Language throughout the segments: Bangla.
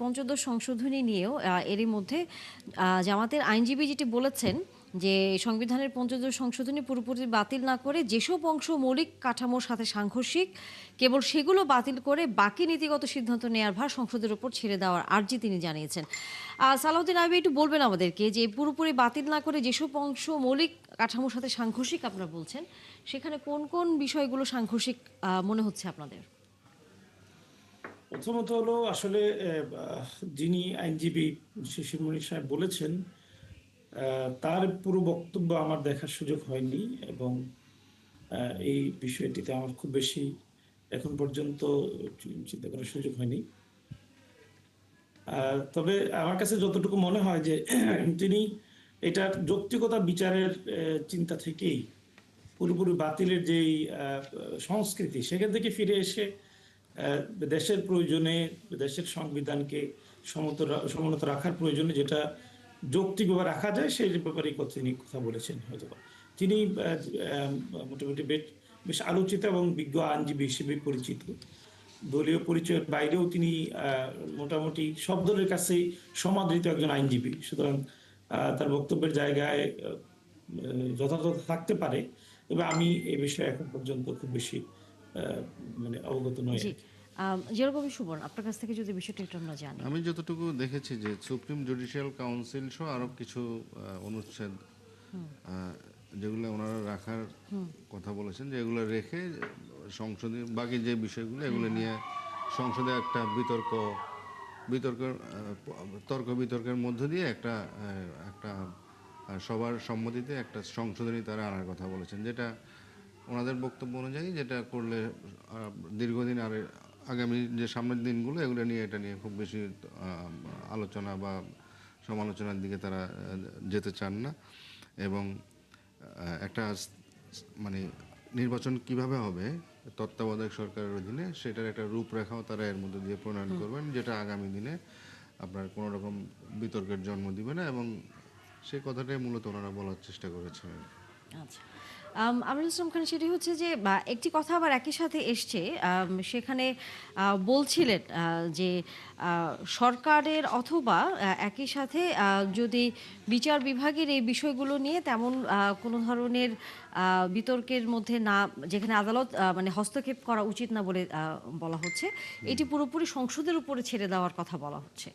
পঞ্চদশ সংশোধনী নিয়েও এরই মধ্যে জামাতের আইনজীবী যেটি বলেছেন যে সংবিধানের পঞ্চদশ সংশোধনী পুরোপুরি বাতিল না করে যেসব অংশ মৌলিক কাঠামোর সাথে সাংঘর্ষিক কেবল সেগুলো বাতিল করে বাকি নীতিগত সিদ্ধান্ত নেয়ার ভার সংসদের উপর ছেড়ে দেওয়ার আর্জি তিনি জানিয়েছেন। সালাউদ্দিন আইবি একটু বলবেন আমাদেরকে যে পুরোপুরি বাতিল না করে যেসব অংশ মৌলিক কাঠামোর সাথে সাংঘর্ষিক আপনারা বলছেন, সেখানে কোন কোন বিষয়গুলো সাংঘর্ষিক মনে হচ্ছে আপনাদের? প্রথমত হলো আসলে যিনি আইনজীবী শিশিরমণি সাহেব বলেছেন, তার পুরো বক্তব্য আমার দেখার সুযোগ হয়নি এবং এই বিষয়টিতে আমার খুব বেশি এখন পর্যন্ত চিন্তা করার সুযোগ হয়নি। তবে আমার কাছে যতটুকু মনে হয় যে তিনি এটার যৌক্তিকতা বিচারের চিন্তা থেকেই পুরোপুরি বাতিলের যেই সংস্কৃতি সেখান থেকে ফিরে এসে দেশের প্রয়োজনে দেশের সংবিধানকে সমুন্নত রাখার প্রয়োজনে যেটা যৌক্তিকভাবে রাখা যায় সেই ব্যাপারে তিনি কথা বলেছেন। হয়তো তিনি মোটামুটি বেশ আলোচিত এবং বিজ্ঞ আইনজীবী হিসেবে পরিচিত। দলীয় পরিচয়ের বাইরেও তিনি মোটামুটি সব দলের কাছেই সমাদৃত একজন আইনজীবী। সুতরাং তার বক্তব্যের জায়গায় যথাযথ থাকতে পারে, তবে আমি এই বিষয়ে এখন পর্যন্ত খুব বেশি মানে অবগত নই। জি। যেরকম সুবর্ণ, আপনার কাছ থেকে যদি বিষয়টা একটু আমরা জানি। আমি যতটুকু দেখেছি যে সুপ্রিম জুডিশিয়াল কাউন্সিল সহ আরো কিছু অনুচ্ছেদ যেগুলো ওনারা রাখার কথা বলেছেন, যে এগুলো রেখে সংসদে বাকি যে বিষয়গুলো এগুলো নিয়ে সংসদে একটা তর্ক বিতর্কের মধ্য দিয়ে একটা একটা সবার সম্মতিতে একটা সংশোধনী তারা আনার কথা বলেছেন, যেটা ওনাদের বক্তব্য অনুযায়ী যেটা করলে দীর্ঘদিন আর আগামী যে সামনের দিনগুলো এগুলো নিয়ে এটা নিয়ে খুব বেশি আলোচনা বা সমালোচনার দিকে তারা যেতে চান না। এবং একটা মানে নির্বাচন কিভাবে হবে তত্ত্বাবধায়ক সরকারের অধীনে সেটার একটা রূপরেখাও তারা এর মধ্যে দিয়ে প্রণয়ন করবেন, যেটা আগামী দিনে আপনার কোনো রকম বিতর্কের জন্ম দিবে না, এবং সেই কথাটাই মূলত ওনারা বলার চেষ্টা করেছেন। আচ্ছা। আমিনুল ইসলাম খান, সেটি হচ্ছে যে একটি কথা আবার একই সাথে এসছে, সেখানে বলছিলেন যে সরকারের অথবা একই সাথে যদি বিচার বিভাগের এই বিষয়গুলো নিয়ে তেমন কোনো ধরনের বিতর্কের মধ্যে না, যেখানে আদালত মানে হস্তক্ষেপ করা উচিত না বলে বলা হচ্ছে, এটি পুরোপুরি সংসদের উপরে ছেড়ে দেওয়ার কথা বলা হচ্ছে।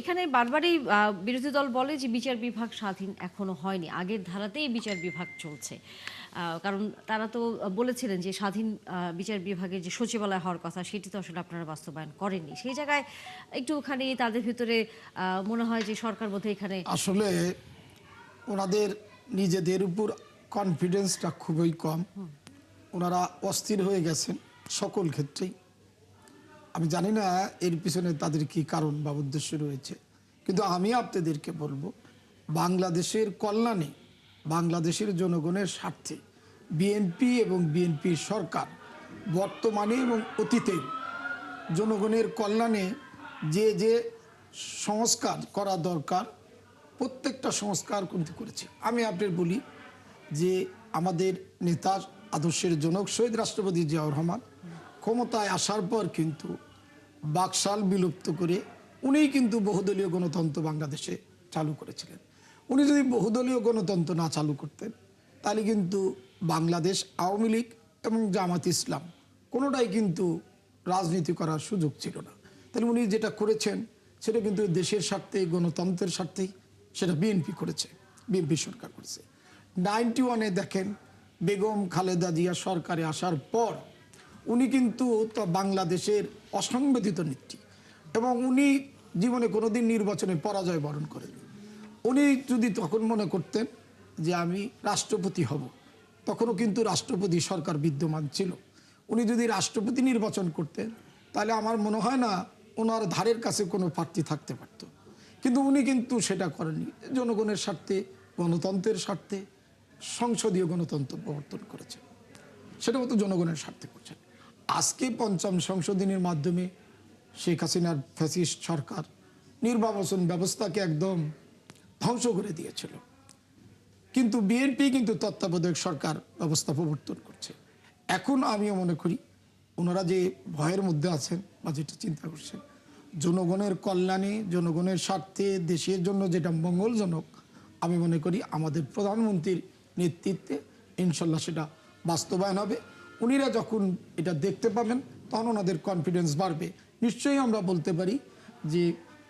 এখানে বারবারই বিরোধী দল বলে যে বিচার বিভাগ স্বাধীন এখনো হয়নি, আগের ধারাতেই বিচার বিভাগ চলছে। কারণ তারা তো বলেছিলেন যে স্বাধীন বিচার বিভাগের যে সচিবালয় হওয়ার কথা সেটি তো আসলে আপনারা বাস্তবায়ন করেননি। সেই জায়গায় একটুখানি তাদের ভিতরে মনে হয় যে সরকার বোধহয় এখানে আসলে ওনাদের নিজেদের উপর কনফিডেন্সটা খুবই কম। ওনারা অস্থির হয়ে গেছেন সকল ক্ষেত্রেই। আমি জানি না এর পিছনে তাদের কি কারণ বা উদ্দেশ্য রয়েছে, কিন্তু আমি আপনাদেরকে বলবো, বাংলাদেশের কল্যাণে, বাংলাদেশের জনগণের স্বার্থে বিএনপি এবং বিএনপির সরকার বর্তমানে এবং অতীতে জনগণের কল্যাণে যে যে সংস্কার করা দরকার প্রত্যেকটা সংস্কার কিন্তু করেছে। আমি আপনার বলি যে আমাদের নেতা আদর্শের জনক শহীদ রাষ্ট্রপতি জিয়াউর রহমান ক্ষমতায় আসার পর কিন্তু বাকশাল বিলুপ্ত করে উনিই কিন্তু বহুদলীয় গণতন্ত্র বাংলাদেশে চালু করেছিলেন। উনি যদি বহুদলীয় গণতন্ত্র না চালু করতেন তাহলে কিন্তু বাংলাদেশ আওয়ামী লীগ এবং জামাত ইসলাম কোনোটাই কিন্তু রাজনীতি করার সুযোগ ছিল না। তাহলে উনি যেটা করেছেন সেটা কিন্তু দেশের স্বার্থে, গণতন্ত্রের স্বার্থেই সেটা বিএনপি করেছে, বিএনপি সরকার করেছে। 91-এ দেখেন বেগম খালেদা জিয়া সরকারে আসার পর উনি কিন্তু বাংলাদেশের অসংবেদিত নেত্রী, এবং উনি জীবনে কোনোদিন নির্বাচনে পরাজয় বরণ করেন। উনি যদি তখন মনে করতেন যে আমি রাষ্ট্রপতি হব, তখনও কিন্তু রাষ্ট্রপতি সরকার বিদ্যমান ছিল। উনি যদি রাষ্ট্রপতি নির্বাচন করতেন তাহলে আমার মনে হয় না ওনার ধারের কাছে কোনো প্রার্থী থাকতে পারত। কিন্তু উনি কিন্তু সেটা করেননি। জনগণের স্বার্থে, গণতন্ত্রের স্বার্থে সংসদীয় গণতন্ত্র প্রবর্তন করেছেন, সেটাও তো জনগণের স্বার্থে করছেন। আজকে পঞ্চম সংশোধনীর মাধ্যমে শেখ হাসিনার ফ্যাসিস্ট সরকার নির্বাচন ব্যবস্থাকে একদম ধ্বংস করে দিয়েছিল, কিন্তু বিএনপি কিন্তু তত্ত্বাবধায়ক সরকার ব্যবস্থা প্রবর্তন করছে। এখন আমিও মনে করি ওনারা যে ভয়ের মধ্যে আছেন বা যেটা চিন্তা করছেন, জনগণের কল্যাণে, জনগণের স্বার্থে, দেশের জন্য যেটা মঙ্গলজনক, আমি মনে করি আমাদের প্রধানমন্ত্রীর নেতৃত্বে ইনশাল্লাহ সেটা বাস্তবায়ন হবে। উনিরা যখন এটা দেখতে পাবেন তখন ওনাদের কনফিডেন্স বাড়বে। নিশ্চয়ই আমরা বলতে পারি যে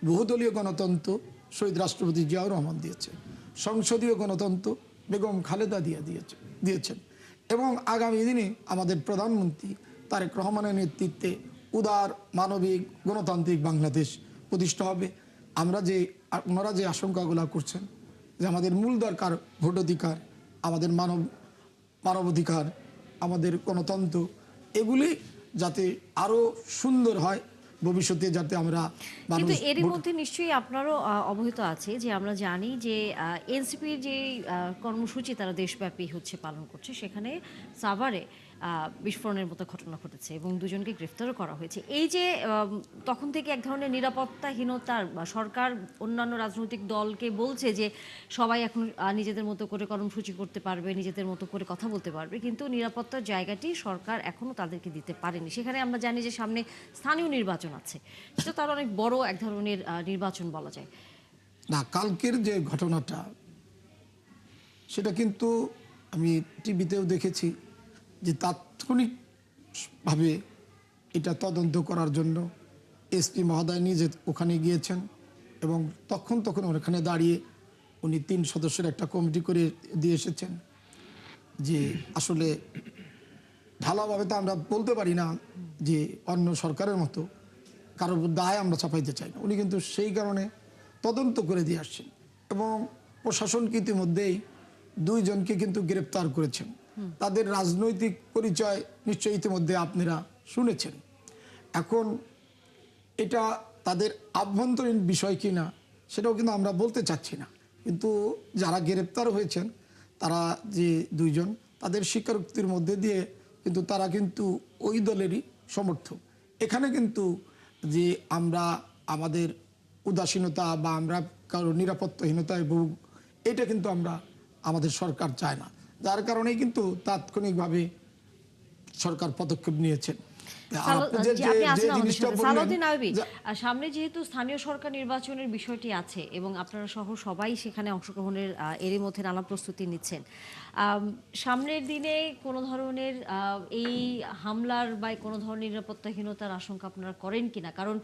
বহুদলীয় গণতন্ত্র শহীদ রাষ্ট্রপতি জিয়াউর রহমান দিয়েছে, সংসদীয় গণতন্ত্র বেগম খালেদা দিয়েছেন, এবং আগামী দিনে আমাদের প্রধানমন্ত্রী তারেক রহমানের নেতৃত্বে উদার, মানবিক, গণতান্ত্রিক বাংলাদেশ প্রতিষ্ঠা হবে। ওনারা যে আশঙ্কাগুলো করছেন যে আমাদের মূল দরকার ভোটাধিকার, আমাদের মানবাধিকার, আমাদের গণতন্ত্র, এগুলি যাতে আরো সুন্দর হয়, ভবিষ্যতে যাতে আমরা কিন্তু এরই মধ্যে নিশ্চয়ই আপনারও অবহিত আছে যে আমরা জানি যে এনসিপির যে কর্মসূচি তারা দেশব্যাপী হচ্ছে পালন করছে, সেখানে সাভারে বিস্ফোরণের মতো ঘটনা ঘটেছে এবং দুজনকে গ্রেফতারও করা হয়েছে। এই যে তখন থেকে এক ধরনের নিরাপত্তাহীনতার, সরকার অন্যান্য রাজনৈতিক দলকে বলছে যে সবাই এখন নিজেদের মতো করে কর্মসূচি করতে পারবে, নিজেদের মতো করে কথা বলতে পারবে, কিন্তু নিরাপত্তার জায়গাটি সরকার এখনও তাদেরকে দিতে পারেনি। সেখানে আমরা জানি যে সামনে স্থানীয় নির্বাচন আছে, সেটা তার অনেক বড় এক ধরনের নির্বাচন বলা যায়। না, কালকের যে ঘটনাটা সেটা কিন্তু আমি টিভিতেও দেখেছি যে তাৎক্ষণিকভাবে এটা তদন্ত করার জন্য এসপি মহোদয় নিজে ওখানে গিয়েছেন এবং তখন ওখানে দাঁড়িয়ে উনি 3 সদস্যের একটা কমিটি করে দিয়ে এসেছেন যে আসলে ভালোভাবে তো আমরা বলতে পারি না যে অন্য সরকারের মতো কারোর দায় আমরা চাপাইতে চাই না। উনি কিন্তু সেই কারণে তদন্ত করে দিয়ে আসছেন এবং প্রশাসন ইতিমধ্যেই 2 জনকে কিন্তু গ্রেপ্তার করেছেন। তাদের রাজনৈতিক পরিচয় নিশ্চয়ই ইতিমধ্যে আপনারা শুনেছেন। এখন এটা তাদের আভ্যন্তরীণ বিষয় কিনা সেটাও কিন্তু আমরা বলতে চাচ্ছি না, কিন্তু যারা গ্রেপ্তার হয়েছেন তারা যে 2 জন, তাদের স্বীকারোক্তির মধ্যে দিয়ে কিন্তু তারা কিন্তু ওই দলেরই সমর্থক। এখানে কিন্তু যে আমরা আমাদের উদাসীনতা বা আমরা কারো নিরাপত্তাহীনতায় ভোগ, এটা কিন্তু আমাদের সরকার চায় না, যার কারণেই কিন্তু তাৎক্ষণিকভাবে সরকার পদক্ষেপ নিয়েছেন। সামনে যেহেতু স্থানীয় সরকার নির্বাচনের বিষয়টি আছে এবং আপনারা সহ সবাই সেখানে অংশগ্রহণের এরই মধ্যে নানা প্রস্তুতি নিচ্ছেন, সামনের দিনে কোনো ধরনের এই হামলার বা কোনো ধরনের নিরাপত্তাহীনতার আশঙ্কা আপনারা করেন কিনা? কারণ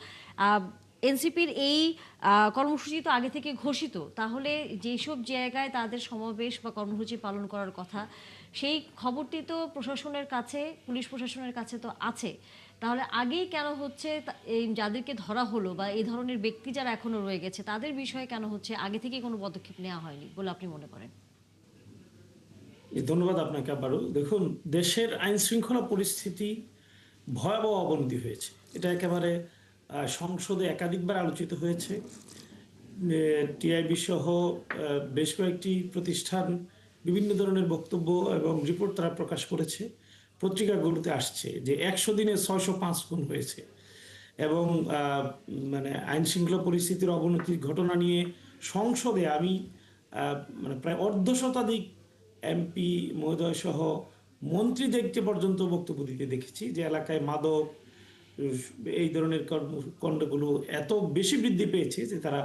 এনসিপির এই কর্মসূচি তো আগে থেকে ঘোষিত, তাহলে যেসব জায়গায় তাদের সমাবেশ বা কর্মসূচি পালন করার কথা সেই খবরটি তো প্রশাসনের কাছে, পুলিশ প্রশাসনের কাছে তো আছে, তাহলে আগেই কেন হচ্ছে এই যাদেরকে ধরা হলো বা এই ধরনের ব্যক্তি যারা এখনো রয়ে গেছে তাদের বিষয়ে কেন হচ্ছে আগে থেকে কোনো পদক্ষেপ নেওয়া হয়নি বলে আপনি মনে করেন? ধন্যবাদ আপনাকে আবারও। দেখুন, দেশের আইন শৃঙ্খলা পরিস্থিতি ভয়াবহ অবনতি হয়েছে, এটা একেবারে সংসদে একাধিকবার আলোচিত হয়েছে। টিআইবি সহ বেশ কয়েকটি প্রতিষ্ঠান বিভিন্ন ধরনের বক্তব্য এবং রিপোর্ট তারা প্রকাশ করেছে, পত্রিকাগুলোতে আসছে যে 100 দিনে 605 খুন হয়েছে এবং মানে আইন শৃঙ্খলা পরিস্থিতির অবনতির ঘটনা নিয়ে সংসদে আমি মানে প্রায় অর্ধশতাধিক এমপি মহোদয় সহ মন্ত্রীদেরকে পর্যন্ত বক্তব্য দিতে দেখেছি যে এলাকায় মাদক এই ধরনের কর্মকাণ্ডগুলো এত বেশি বৃদ্ধি পেয়েছে যে তারা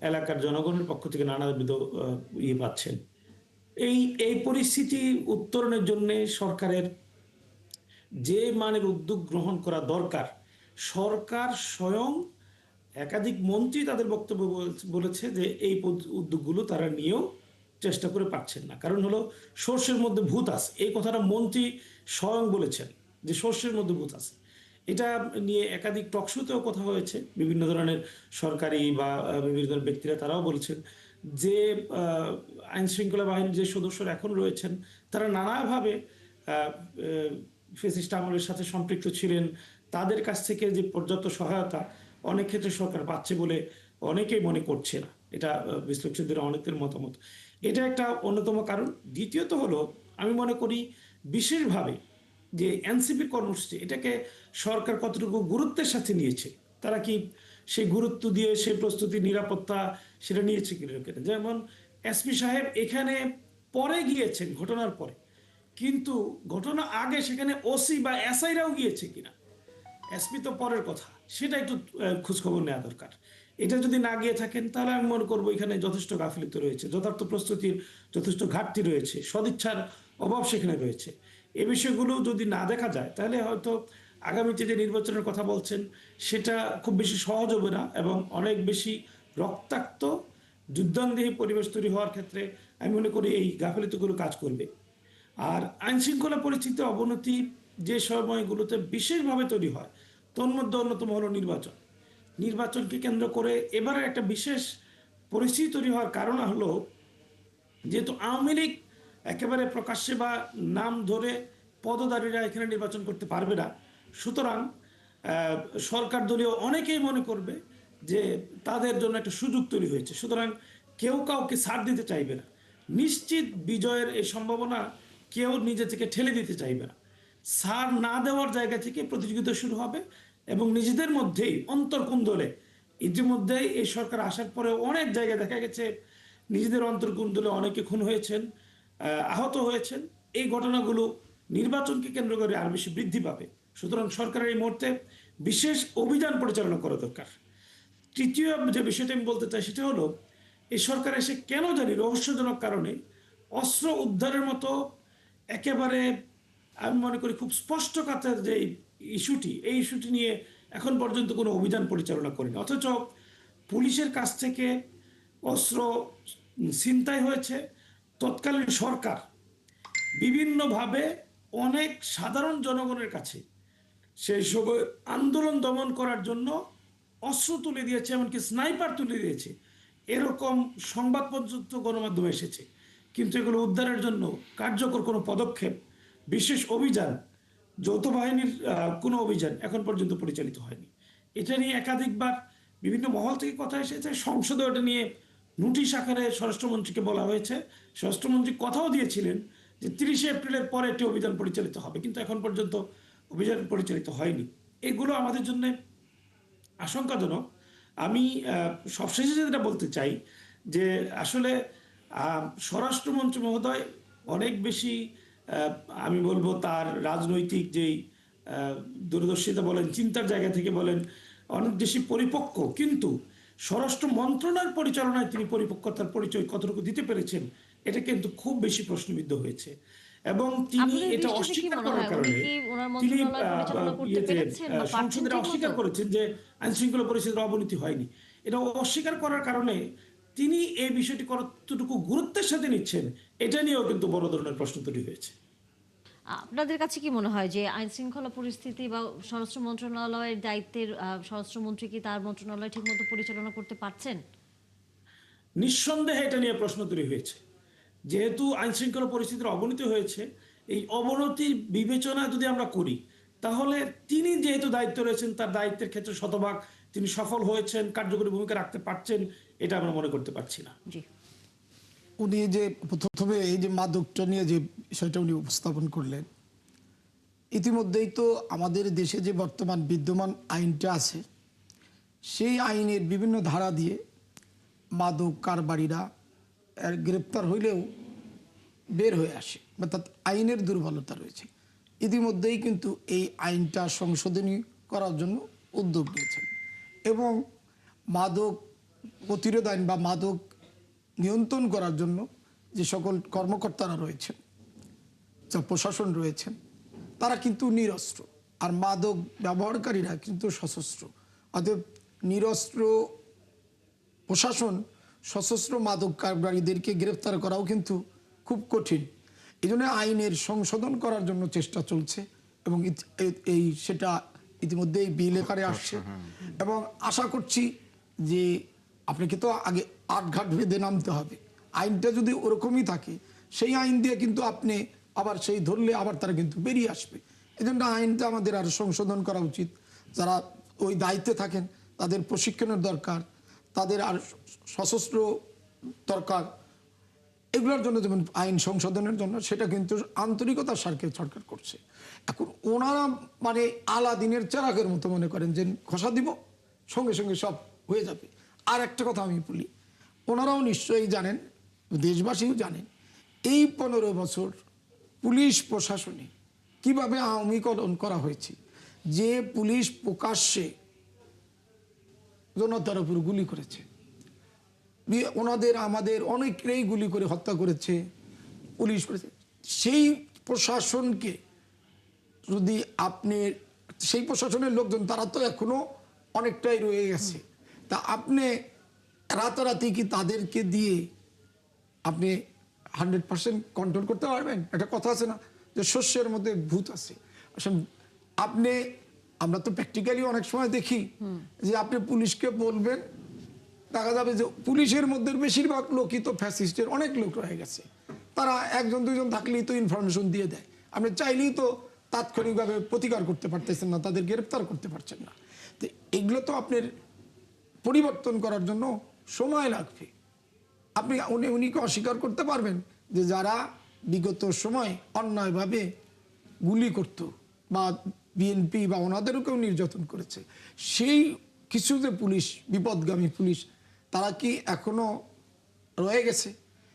এলাকার জনগণের পক্ষ থেকে নানাবিধ ইয়ে পাচ্ছেন। এই পরিস্থিতি উত্তরণের জন্য সরকারের যে মানের উদ্যোগ গ্রহণ করা দরকার, সরকার স্বয়ং একাধিক মন্ত্রী তাদের বক্তব্য বলেছে যে এই উদ্যোগগুলো তারা নিয়েও চেষ্টা করে পাচ্ছেন না। কারণ হলো সর্ষের মধ্যে ভূত আছে, এই কথাটা মন্ত্রী স্বয়ং বলেছেন যে সর্ষের মধ্যে ভূত আছে। এটা নিয়ে একাধিক টকশোতেও কথা হয়েছে, বিভিন্ন ধরনের সরকারি বা বিভিন্ন ধরনের ব্যক্তিরা তারাও বলছেন যে আইন শৃঙ্খলা বাহিনীর যে সদস্যরা এখন রয়েছেন তারা নানাভাবে ফ্যাসিস্ট আমলের সাথে সম্পৃক্ত ছিলেন, তাদের কাছ থেকে যে পর্যাপ্ত সহায়তা অনেক ক্ষেত্রে সরকার পাচ্ছে বলে অনেকেই মনে করছে না। এটা বিশ্লেষকদের অনেকের মতামত, এটা একটা অন্যতম কারণ। দ্বিতীয়ত হলো আমি মনে করি বিশেষভাবে যে এনসিপির কর্মসূচি, এটাকে সরকার কতটুকু গুরুত্বের সাথে নিয়েছে, তারা কি সেই গুরুত্ব দিয়ে সেই প্রস্তুতি নিরাপত্তা সেটা নিয়েছে কিনা। যেমন এসপি সাহেব এখানে পরে গিয়েছেন ঘটনার পরে, কিন্তু ঘটনা আগে সেখানে ওসি বা এসআইরাও গিয়েছে কিনা, এসপি তো পরের কথা। সেটা একটু খোঁজখবর নেওয়া দরকার। এটা যদি না গিয়ে থাকেন তাহলে আমি মনে করবো এখানে যথেষ্ট গাফিলতি রয়েছে, যথার্থ প্রস্তুতির যথেষ্ট ঘাটতি রয়েছে, সদিচ্ছার অভাব সেখানে রয়েছে। এই বিষয়গুলো যদি না দেখা যায় তাহলে হয়তো আগামীতে যে নির্বাচনের কথা বলছেন সেটা খুব বেশি সহজ হবে না, এবং অনেক বেশি রক্তাক্ত যুদ্ধাঙ্গী পরিবেশ তৈরি হওয়ার ক্ষেত্রে আমি মনে করি এই গাফিলতিগুলো কাজ করবে। আর আইন শৃঙ্খলা পরিস্থিতির অবনতি যে সময়গুলোতে বিশেষভাবে তৈরি হয়, তন্মধ্যে অন্যতম হলো নির্বাচন। নির্বাচনকে কেন্দ্র করে এবারে একটা বিশেষ পরিস্থিতি তৈরি হওয়ার কারণ হলো, যেহেতু আওয়ামী লীগ একেবারে প্রকাশ্যে বা নাম ধরে পদধারীরা এখানে নির্বাচন করতে পারবে না, সুতরাং সরকার দলীয় অনেকেই মনে করবে যে তাদের জন্য একটা সুযোগ তৈরি হয়েছে, সুতরাং কেউ কাউকে ছাড় দিতে চাইবে না। নিশ্চিত বিজয়ের এই সম্ভাবনা কেউ নিজে থেকে ঠেলে দিতে চাইবে না। ছাড় না দেওয়ার জায়গা থেকে প্রতিযোগিতা শুরু হবে, এবং নিজেদের মধ্যেই অন্তর্কুন্দলে ইতিমধ্যেই এই সরকার আসার পরে অনেক জায়গায় দেখা গেছে নিজেদের অন্তর্কুন্দলে অনেকে খুন হয়েছেন, আহত হয়েছেন। এই ঘটনাগুলো নির্বাচনকে কেন্দ্র করে আরো বেশি বৃদ্ধি পাবে। সুতরাং সরকারের এই মুহূর্তে বিশেষ অভিযান পরিচালনা করা দরকার। তৃতীয় যে বিষয়টা আমি বলতে চাই সেটা হলো, এই সরকার এসে কেন জানি রহস্যজনক কারণে অস্ত্র উদ্ধারের মতো একেবারে আমি মনে করি খুব স্পষ্টকাতের যে ইস্যুটি, এই ইস্যুটি নিয়ে এখন পর্যন্ত কোনো অভিযান পরিচালনা করেনি, অথচ পুলিশের কাছ থেকে অস্ত্র ছিনতাই হয়েছে। তৎকালীন সরকার বিভিন্নভাবে অনেক সাধারণ জনগণের কাছে সেই সময় আন্দোলন দমন করার জন্য অস্ত্র তুলে দিয়েছে, এমনকি স্নাইপার তুলে দিয়েছে, এরকম সংবাদ পর্যন্ত গণমাধ্যমে এসেছে। কিন্তু এগুলো উদ্ধারের জন্য কার্যকর কোনো পদক্ষেপ, বিশেষ অভিযান, যৌথ বাহিনীর কোনো অভিযান এখন পর্যন্ত পরিচালিত হয়নি। এটা নিয়ে একাধিকবার বিভিন্ন মহল থেকে কথা এসেছে, সংসদে ওটা নিয়ে নোটিশ আকারে স্বরাষ্ট্রমন্ত্রীকে বলা হয়েছে। স্বরাষ্ট্রমন্ত্রী কথাও দিয়েছিলেন যে 30শে এপ্রিলের পরে একটি অভিযান পরিচালিত হবে, কিন্তু এখন পর্যন্ত অভিযান পরিচালিত হয়নি। এগুলো আমাদের জন্য আশঙ্কাজনক। আমি সবশেষে যেটা বলতে চাই যে আসলে স্বরাষ্ট্রমন্ত্রী মহোদয় অনেক বেশি আমি বলবো তার রাজনৈতিক যেই দূরদর্শিতা বলেন, চিন্তার জায়গা থেকে বলেন, অনেক বেশি পরিপক্ক, কিন্তু স্বরাষ্ট্র মন্ত্রণালয় পরিচালনায় তিনি পরিপক্কতার পরিচয় কতটুকু দিতে পেরেছেন এটা কিন্তু খুব বেশি প্রশ্নবিদ্ধ হয়েছে। এবং তিনি আপনাদের এটা দৃষ্টিতে কি অস্বীকার মনে করার হয় উনি কারণে কি ওনার তিনি মন্ত্রণালয় পরিচালনা করতে পেরেছেন বা পারছেন সংসদে ঠিক অস্বীকার মতো? করেছেন যে আইন শৃঙ্খলা পরিস্থিতির অবনতি হয়নি। এটা অস্বীকার করার কারণে তিনি এই বিষয়টি কতটুকু গুরুত্বের সাথে নিচ্ছেন এটা নিয়েও কিন্তু বড় ধরনের প্রশ্ন তৈরি হয়েছে। আপনাদের কাছে কি মনে হয় যে আইন শৃঙ্খলা পরিস্থিতি বা স্বরাষ্ট্র মন্ত্রণালয়ের দায়িত্বের স্বরাষ্ট্রমন্ত্রী কি তার মন্ত্রণালয় ঠিকমতো পরিচালনা করতে পারছেন? নিঃসন্দেহে এটা নিয়ে প্রশ্ন তৈরি হয়েছে। যেহেতু আইন শৃঙ্খলা পরিস্থিতির অবনতি হয়েছে, এই অবনতির বিবেচনা যদি আমরা করি তাহলে তিনি যেহেতু দায়িত্ব রয়েছেন তার দায়িত্বের ক্ষেত্রে শতভাগ তিনি সফল হয়েছেন, কার্যকরী ভূমিকা রাখতে পারছেন, এটা আমরা মনে করতে পারছি না। জি। উনি যে প্রথমে এই যে মাদকটা নিয়ে যে বিষয়টা উনি উপস্থাপন করলেন, ইতিমধ্যেই তো আমাদের দেশে যে বর্তমান বিদ্যমান আইনটা আছে সেই আইনের বিভিন্ন ধারা দিয়ে মাদক কারবারিরা গ্রেপ্তার হইলেও বের হয়ে আসে, অর্থাৎ আইনের দুর্বলতা রয়েছে। ইতিমধ্যেই কিন্তু এই আইনটা সংশোধনী করার জন্য উদ্যোগ নিয়েছেন, এবং মাদক প্রতিরোধ আইন বা মাদক নিয়ন্ত্রণ করার জন্য যে সকল কর্মকর্তারা রয়েছেন, যা প্রশাসন রয়েছেন, তারা কিন্তু নিরস্ত্র, আর মাদক ব্যবহারকারীরা কিন্তু সশস্ত্র। অতএব নিরস্ত্র প্রশাসন সশস্ত্র মাদক কারবারীদেরকে গ্রেফতার করাও কিন্তু খুব কঠিন। এই জন্য আইনের সংশোধন করার জন্য চেষ্টা চলছে, এবং সেটা ইতিমধ্যেই বিল আকারে আসছে, এবং আশা করছি যে আপনাকে তো আগে আটঘাট বেঁধে নামতে হবে। আইনটা যদি ওরকমই থাকে সেই আইন দিয়ে কিন্তু আপনি আবার সেই ধরলে আবার তারা কিন্তু বেরিয়ে আসবে। এই জন্য আইনটা আমাদের আরো সংশোধন করা উচিত। যারা ওই দায়িত্বে থাকেন তাদের প্রশিক্ষণের দরকার, তাদের আর সশস্ত্র দরকার। এগুলোর জন্য যেমন আইন সংশোধনের জন্য সেটা কিন্তু আন্তরিকতার স্বার্থে সরকার করছে। এখন ওনারা মানে আলাদিনের চেরাগের মতো মনে করেন যে ঘষা দিব সঙ্গে সঙ্গে সব হয়ে যাবে। আর একটা কথা আমি বলি, ওনারাও নিশ্চয়ই জানেন, দেশবাসীও জানেন, এই 15 বছর পুলিশ প্রশাসনে কিভাবে আওয়ামীকরণ করা হয়েছে। যে পুলিশ প্রকাশ্যে জনতার উপর গুলি করেছে, ওনাদের আমাদের অনেকেই গুলি করে হত্যা করেছে, পুলিশ করেছে। সেই প্রশাসনকে যদি আপনি, সেই প্রশাসনের লোকজন তারা তো এখনো অনেকটাই রয়ে গেছে, তা আপনি রাতারাতি কি তাদেরকে দিয়ে আপনি 100% কন্ট্রোল করতে পারবেন? একটা কথা আছে না যে শস্যের মধ্যে ভূত আছে। আসলে আপনি, আমরা তো প্র্যাকটিক্যালি অনেক সময় দেখি যে আপনি পুলিশকে বলবেন, দেখা যাবে যে পুলিশের মধ্যে বেশিরভাগ লোকই তো ফ্যাসিস্টের অনেক লোক রয়ে গেছে, তারা একজন দুইজন থাকলেই তো ইনফরমেশন দিয়ে দেয়, আপনি চাইলেই তো তাৎক্ষণিকভাবে প্রতিকার করতে পারতেছেন না, তাদের গ্রেপ্তার করতে পারছেন না। তো এগুলো তো আপনার পরিবর্তন করার জন্য সময় লাগবে। আপনি উনিকে অস্বীকার করতে পারবেন যে যারা বিগত সময় অন্যায়ভাবে গুলি করত বা বিএনপি বা ওনাদেরকেও নির্যাতন করেছে, সেই কিছু যে পুলিশ, বিপদগামী পুলিশ, তারা কি এখনো রয়ে গেছে?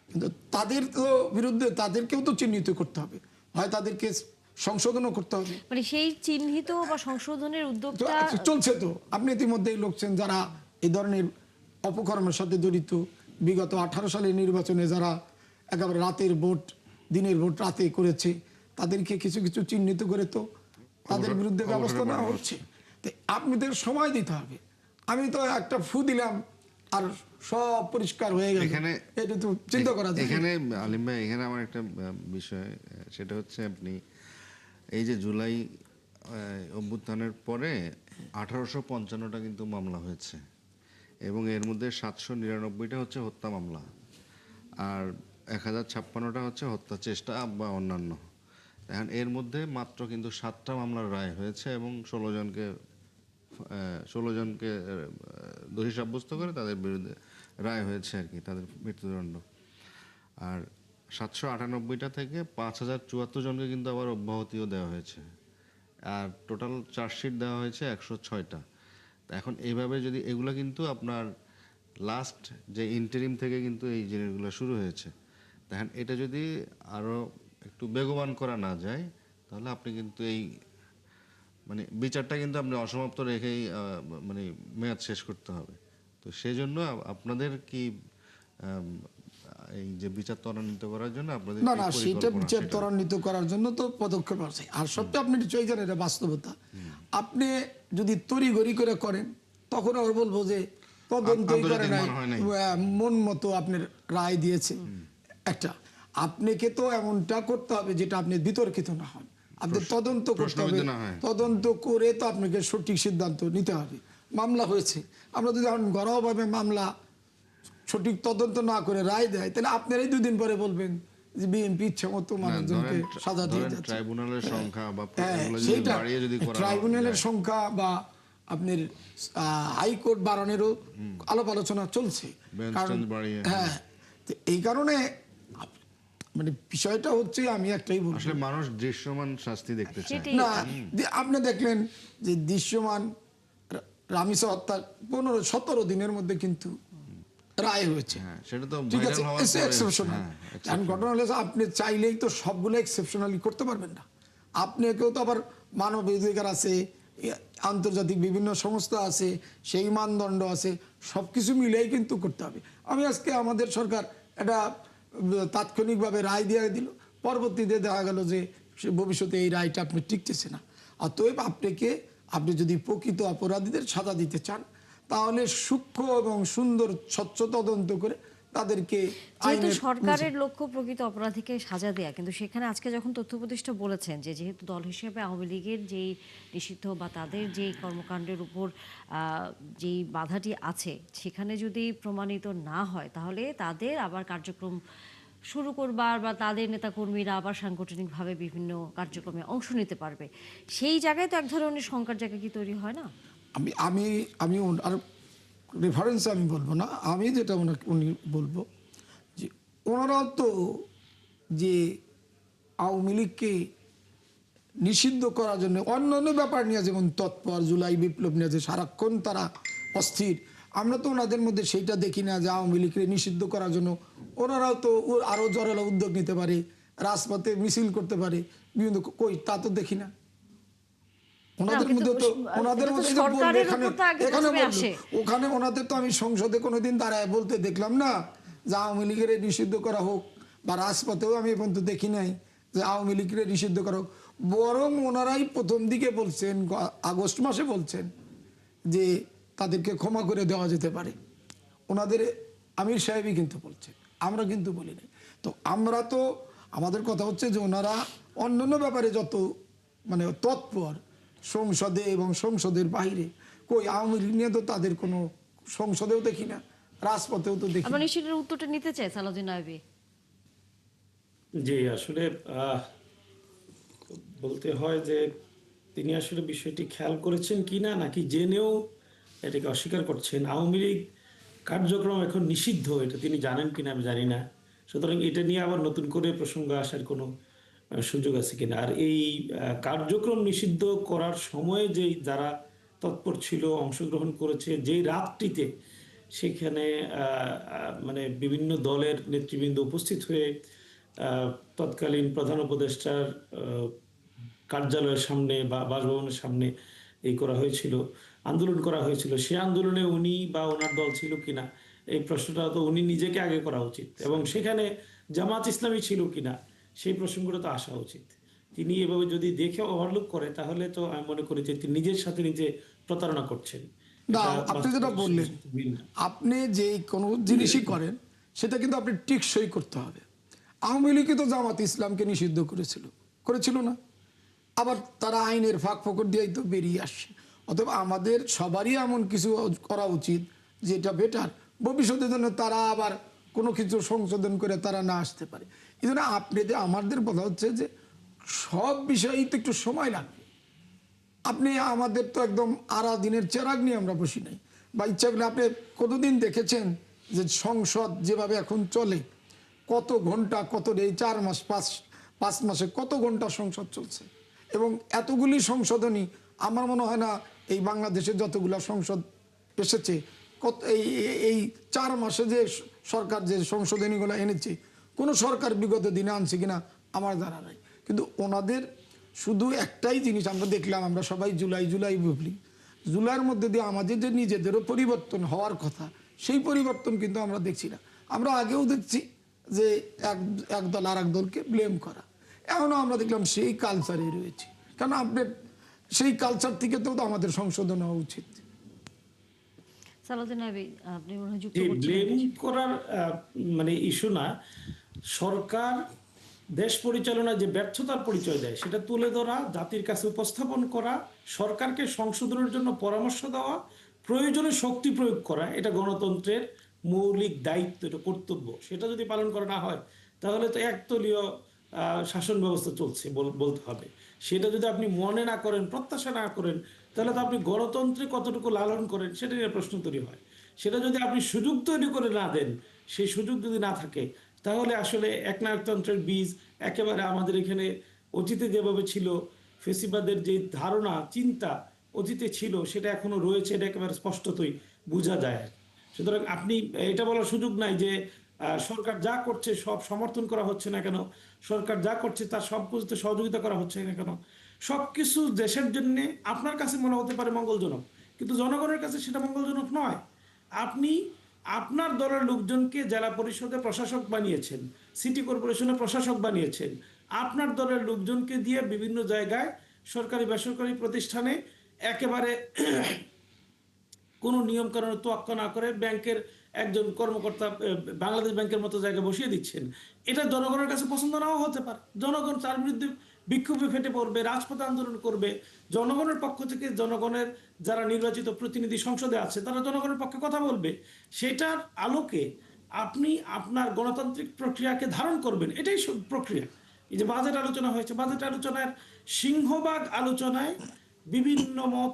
কিন্তু তাদের তো বিরুদ্ধে তাদেরকেও তো চিহ্নিত করতে হবে, হয় তাদেরকে সংশোধনও করতে হবে। মানে সেই চিহ্নিত বা সংশোধনের তো উদ্যোগটা চলছে তো, আপনি ইতিমধ্যেই লোকছেন যারা এই ধরনের অপকর্মের সাথে জড়িত, বিগত 18 সালের নির্বাচনে যারা একেবারে রাতের ভোট, দিনের ভোট রাতে করেছে, তাদেরকে কিছু কিছু চিহ্নিত করে তো তাদের বিরুদ্ধে ব্যবস্থা নেওয়া হচ্ছে। তো আপনাদের সময় দিতে হবে। আমি তো একটা ফু দিলাম আর সব পরিষ্কার হয়ে গেল, এটা তো চিন্তা করা যায়। এখানে আলিম ভাই, এখানে আমার একটা বিষয়, সেটা হচ্ছে আপনি এই যে জুলাই অভ্যুত্থানের পরে 1855টা কিন্তু মামলা হয়েছে, এবং এর মধ্যে 799টা হচ্ছে হত্যা মামলা, আর 1056টা হচ্ছে হত্যা চেষ্টা বা অন্যান্য। এখন এর মধ্যে মাত্র কিন্তু 7টা মামলার রায় হয়েছে এবং 16 জনকে দোষী সাব্যস্ত করে তাদের বিরুদ্ধে রায় হয়েছে আর কি, তাদের মৃত্যুদণ্ড। আর 798টা থেকে 5074 জনকে কিন্তু আবার অব্যাহতিও দেওয়া হয়েছে, আর টোটাল চার্জশিট দেওয়া হয়েছে 106টা। এখন এইভাবে যদি এগুলো কিন্তু আপনার লাস্ট যে ইন্টারিম থেকে কিন্তু এই জিনিসগুলো শুরু হয়েছে, দেখেন এটা যদি আরো একটু বেগবান করা না যায়, তাহলে আপনি কিন্তু এই মানে বিচারটা কিন্তু আপনি অসমাপ্ত রেখেই মানে মেয়াদ শেষ করতে হবে। তো সেই জন্য আপনাদের কি এই যে বিচার ত্বরান্বিত করার জন্য আপনাদের না কি না, সেটা পরিকল্পনা বিচার সেটা? ত্বরান্বিত করার জন্য তো পদক্ষেপ আছে। আর সবচেয়ে আপনি নিশ্চয়ই জানেন এটা বাস্তবতা, আপনি যদি তড়িঘড়ি করে করেন তখন আবার বলবো যে তদন্তই করে আন্তর্জাতিক নাই, মান হয় নাই। মন মতো আপনার রায় দিয়েছে। একটা আপনাকে তো এমনটা করতে হবে যেটা আপনি বিতর্কিত না হন, আপনি তদন্ত করতে হবে, প্রশ্নবিদ্ধ না হয়। তদন্ত করে তো আপনাকে সঠিক সিদ্ধান্ত নিতে হবে। মামলা হয়েছে, আমরা যদি এখন ঘরোয়াভাবে মামলা সঠিক তদন্ত না করে রায় দেয়, তাহলে আপনারাই 2 দিন পরে বলবেন যে বিএনপি ইচ্ছা মতো মানুষজনকে সাজা দিয়ে ধরেন যাচ্ছে। ট্রাইব্যুনালের সংখ্যা বা হ্যাঁ, এগুলো যদি সেইটা বাড়িয়ে যদি করা ট্রাইব্যুনালের যায়। সংখ্যা বা আপনার হাইকোর্ট বাড়ানোরও আলাপ আলোচনা চলছে। বেঞ্চ কারণ টেঞ্চ বাড়িয়ে, হ্যাঁ, তো এই কারণে মানে বিষয়টা হচ্ছে, আমি একটাই বলবো, আসলে মানুষ দৃশ্যমান শাস্তি দেখতে চায়। সেটাই। না আপনি দেখলেন যে দৃশ্যমান রামিসা হত্যা 15-17 দিনের মধ্যে কিন্তু রায় হয়েছে। হ্যাঁ, সেটা তো ঠিক ভাইরাল আছে, হওয়ার পরে, এক্সেপশনাল। হ্যাঁ, এখন ঘটনা হলে আপনি চাইলেই তো সবগুলো এক্সেপশনালি করতে পারবেন না। আপনাকেও তো আবার মানব অধিকার আছে, আন্তর্জাতিক বিভিন্ন সংস্থা আছে, সেই মানদণ্ড আছে, সবকিছু মিলেই কিন্তু করতে হবে। আমি আজকে আমাদের সরকার এটা তাৎক্ষণিকভাবে রায় দিয়ে দিল, পরবর্তীতে দেখা গেল যে সে ভবিষ্যতে এই রায়টা আপনি টিকতেছে না। অতএব আপনি যদি প্রকৃত অপরাধীদের সাজা দিতে চান, তাহলে সূক্ষ্ম এবং সুন্দর স্বচ্ছ তদন্ত করে তাদেরকে যেহেতু সরকারের লক্ষ্য প্রকৃত অপরাধীকে সাজা দেয়া, কিন্তু সেখানে আজকে যখন তথ্য উপদেষ্টা বলেছেন যে যেহেতু দল হিসেবে আওয়ামী লীগের যেই নিষিদ্ধ বা তাদের যেই কর্মকাণ্ডের উপর যেই বাধাটি আছে, সেখানে যদি প্রমাণিত না হয় তাহলে তাদের আবার কার্যক্রম শুরু করবার বা তাদের নেতাকর্মীরা আবার সাংগঠনিকভাবে বিভিন্ন কার্যক্রমে অংশ নিতে পারবে, সেই জায়গায় তো এক ধরনের শঙ্কার জায়গা কি তৈরি হয় না? আমি আর রেফারেন্স আমি বলবো না, আমি যেটা উনি বলবো যে ওনারা তো যে আওয়ামী লীগকে নিষিদ্ধ করার জন্য অন্যান্য ব্যাপার নিয়ে যেমন তৎপর, জুলাই বিপ্লব নিয়ে যে সারাক্ষণ তারা অস্থির, আমরা তো ওনাদের মধ্যে সেইটা দেখি না যে আওয়ামী লীগকে নিষিদ্ধ করার জন্য ওনারাও তো আরো জোরালো উদ্যোগ নিতে পারে, রাজপথে মিছিল করতে পারে বিভিন্ন, কই তা তো দেখি না। ওনাদের কিন্তু মধ্যে তো এটা ওনাদের তো মধ্যে যে বলবে সরকারের এখানে উপর তো আগে এখানে প্রথমে বললো আসে। ওখানে ওনাদের তো আমি সংসদে কোনোদিন দাঁড়ায় বলতে দেখলাম না যে আওয়ামী লীগের নিষিদ্ধ করা হোক, বা রাজপথেও আমি এখন তো দেখি নাই যে আওয়ামী লীগের নিষিদ্ধ করা হোক। বরং ওনারাই প্রথম দিকে বলছেন, আগস্ট মাসে বলছেন যে তাদেরকে ক্ষমা করে দেওয়া যেতে পারে। ওনাদের আমির সাহেবই কিন্তু বলছে, আমরা কিন্তু বলি নাই। তো আমরা তো আমাদের কথা হচ্ছে যে ওনারা অন্যান্য ব্যাপারে যত মানে তৎপর সংসদে এবং সংসদের বাইরে, কই আওয়ামী লীগ নিয়ে তো তাদের কোনো সংসদেও দেখি না, রাজপথেও তো দেখি আমরা না। নিশ্চয়ই এটার উত্তরটা নিতে চাই সালাউদ্দিন নাইবি। জি আসলে বলতে হয় যে তিনি আসলে বিষয়টি খেয়াল করেছেন কিনা নাকি জেনেও এটাকে অস্বীকার করছেন। আওয়ামী লীগ কার্যক্রম এখন নিষিদ্ধ, এটা তিনি জানেন কিনা আমি জানি না। সুতরাং এটা নিয়ে আবার নতুন করে প্রসঙ্গ আসার কোনো সুযোগ আছে কিনা। আর এই কার্যক্রম নিষিদ্ধ করার সময়ে যেই যারা তৎপর ছিল, অংশগ্রহণ করেছে, যেই রাতটিতে সেখানে মানে বিভিন্ন দলের নেতৃবৃন্দ উপস্থিত হয়ে তৎকালীন প্রধান উপদেষ্টার কার্যালয়ের সামনে বা বাসভবনের সামনে এই করা হয়েছিল, আন্দোলন করা হয়েছিল, সে আন্দোলনে উনি বা ওনার দল ছিল কিনা এই প্রশ্নটা তো উনি নিজেকে আগে করা উচিত, এবং সেখানে জামাত ইসলামী ছিল কিনা সেই প্রসঙ্গটা তো আসা উচিত। তিনি এভাবে যদি দেখে ওভারলুক করে তাহলে তো আমি মনে করি যে তিনি নিজের সাথে নিজে প্রতারণা করছেন। না, এটা আপনি যেটা বাস্তব বললেন, ভিন্ন। আপনি যে কোনো জিনিসই করেন সেটা কিন্তু আপনি টিকসই করতে হবে। আওয়ামী লীগই তো জামাত ইসলামকে নিষিদ্ধ করেছিল না? আবার তারা আইনের ফাঁক ফোকর দিয়েই তো বেরিয়ে আসছে। অতএব আমাদের সবারই এমন কিছু করা উচিত যেটা বেটার, ভবিষ্যতের জন্য তারা আবার কোনো কিছু সংশোধন করে তারা না আসতে পারে। এই জন্য আমাদের কথা হচ্ছে যে সব বিষয়েই তো একটু সময় লাগবে। আপনি আমাদের তো একদম আড়া দিনের চেরাগ নিয়ে আমরা বসি নাই, বা ইচ্ছা করলে আপনি কতদিন দেখেছেন যে সংসদ যেভাবে এখন চলে, কত ঘন্টা, এই 4 মাস 5 মাসে কত ঘন্টা সংসদ চলছে, এবং এতগুলি সংশোধনী আমার মনে হয় না এই বাংলাদেশে যতগুলা সংসদ এসেছে এই 4 মাসে যে সরকার যে সংশোধনীগুলো এনেছে কোনো সরকার বিগত দিনে আনছে কিনা আমার জানা নাই। কিন্তু ওনাদের শুধু একটাই জিনিস আমরা দেখলাম, আমরা সবাই জুলাই বলি, জুলাইয়ের মধ্যে দিয়ে আমাদের যে নিজেদেরও পরিবর্তন হওয়ার কথা সেই পরিবর্তন কিন্তু আমরা দেখছি না। আমরা আগেও দেখছি যে এক দল আর এক দলকে ব্লেম করা, এখনও আমরা দেখলাম সেই কালচারে রয়েছে। কারণ আপনার সেই কালচার থেকে তো আমাদের সংশোধন হওয়া উচিত। সালাউদ্দিন নাইবি, আপনি মনে হয় যুক্ত যে করছিলেন ব্লেম কিছু। করার মানে ইস্যু না, সরকার দেশ পরিচালনায় যে ব্যর্থতার পরিচয় দেয় সেটা তুলে ধরা, জাতির কাছে উপস্থাপন করা, সরকারকে সংশোধনের জন্য পরামর্শ দেওয়া, প্রয়োজনে শক্তি প্রয়োগ করা, এটা গণতন্ত্রের মৌলিক দায়িত্ব, এটা কর্তব্য। সেটা যদি পালন করা না হয় তাহলে তো একতলীয় শাসন ব্যবস্থা চলছে বলতে হবে। সেটা যদি আপনি মনে না করেন, প্রত্যাশা না করেন, তাহলে তো আপনি গণতন্ত্রে কতটুকু লালন করেন সেটা নিয়ে প্রশ্ন তৈরি হয়। সেটা যদি আপনি সুযোগ তৈরি করে না দেন, সেই সুযোগ যদি না থাকে, তাহলে আসলে একনায়কতন্ত্রের বীজ একেবারে আমাদের এখানে অতীতে যেভাবে ছিল, ফেসিবাদের যে ধারণা চিন্তা অতীতে ছিল সেটা এখনো রয়েছে, এটা একেবারে স্পষ্টতই বোঝা যায়। সুতরাং আপনি এটা বলার সুযোগ নাই যে সরকার যা করছে সব সমর্থন করা হচ্ছে না কেন, সরকার যা করছে তার সব কিছুতে সহযোগিতা করা হচ্ছে না কেন। সবকিছু দেশের জন্য আপনার কাছে মনে হতে পারে মঙ্গলজনক, কিন্তু জনগণের কাছে সেটা মঙ্গলজনক নয়। আপনি আপনার দলের লোকজনকে জেলা পরিষদে প্রশাসক বানিয়েছেন, সিটি কর্পোরেশনে প্রশাসক বানিয়েছেন, আপনার দলের লোকজনকে দিয়ে বিভিন্ন জায়গায় সরকারি বেসরকারি প্রতিষ্ঠানে একেবারে কোনো নিয়ম কানুনের তোয়াক্কা না করে ব্যাংকের একজন কর্মকর্তা বাংলাদেশ ব্যাংকের মতো জায়গায় বসিয়ে দিচ্ছেন। এটা জনগণের কাছে পছন্দ নাও হতে পারে, জনগণ তার বিরুদ্ধে বিক্ষোভে ফেটে পড়বে, রাজপথে আন্দোলন করবে। জনগণের পক্ষ থেকে জনগণের যারা নির্বাচিত প্রতিনিধি সংসদে আছে তারা জনগণের পক্ষে কথা বলবে। সেটার আলোকে আপনি আপনার গণতান্ত্রিক প্রক্রিয়াকে ধারণ করবেন, এটাই প্রক্রিয়া। এই যে বাজেট আলোচনা হয়েছে, বাজেট আলোচনার সিংহভাগ আলোচনায় বিভিন্ন মত